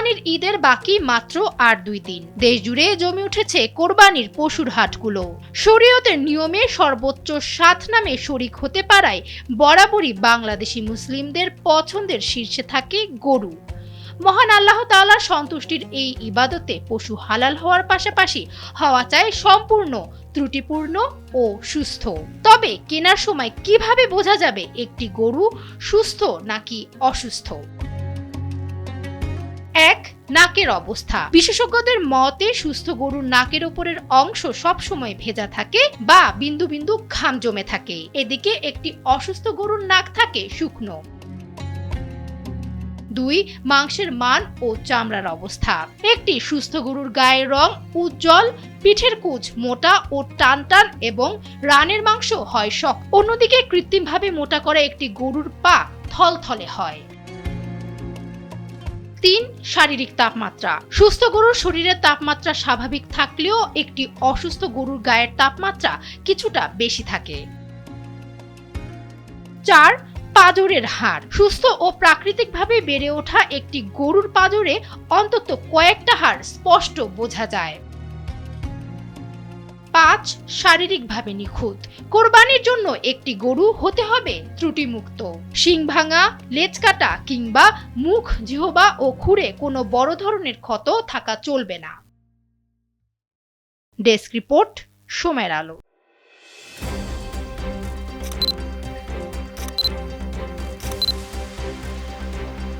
কোরবানির ঈদের বাকি মাত্র আর 2 দিন। দেশ জুড়ে জমে উঠেছে কোরবানির পশুর হাটগুলো। শরীয়তের নিয়মে সর্বোচ্চ 7 নামে শরিক হতে পারায় বরাবরই বাংলাদেশি মুসলিমদের পছন্দের শীর্ষে থাকে গরু। মহান আল্লাহ তাআলার সন্তুষ্টির এই ইবাদতে পশু হালাল হওয়ার পাশাপাশি হওয়া চাই সম্পূর্ণ ত্রুটিপূর্ণ ও সুস্থ। তবে কেনার সময় কিভাবে বোঝা যাবে একটি গরু সুস্থ নাকি অসুস্থ? 1. নাকের অবস্থা। বিশেষজ্ঞদের মতে সুস্থ গরুর নাকের উপরের অংশ সবসময় ভেজা থাকে বা বিন্দু বিন্দু ঘাম জমে থাকে। এদিকে একটি অসুস্থ গরুর নাক থাকে শুকনো। 2. মাংসের মান ও চামড়ার অবস্থা। একটি সুস্থ গরুর গায়ের রং উজ্জ্বল, পিঠের কুচ মোটা ও টানটান এবং রানের মাংস হয় শক্ত। অন্যদিকে কৃত্রিমভাবে মোটা করা একটি গরুর পা থলথলে হয়। 3. শারীরিক তাপমাত্রা। সুস্থ গরুর শরীরের তাপমাত্রা স্বাভাবিক থাকলেও একটি অসুস্থ গরুর গায়ের তাপমাত্রা কিছুটা বেশি থাকে। 4. পাঁজরের হাড়। সুস্থ ও প্রাকৃতিকভাবে বেড়ে ওঠা একটি গরুর পাঁজরে অন্তত কয়েকটা হাড় স্পষ্ট বোঝা যায়। 5. শারীরিকভাবে নিখুঁত। কোরবানির জন্য একটি গরু হতে হবে ত্রুটিমুক্ত। শিং ভাঙা, লেজ কাটা কিংবা মুখ, জিহবা ও খুরে কোনো বড় ধরনের ক্ষত থাকা চলবে না। ডেস্ক রিপোর্ট, সময়ের আলো।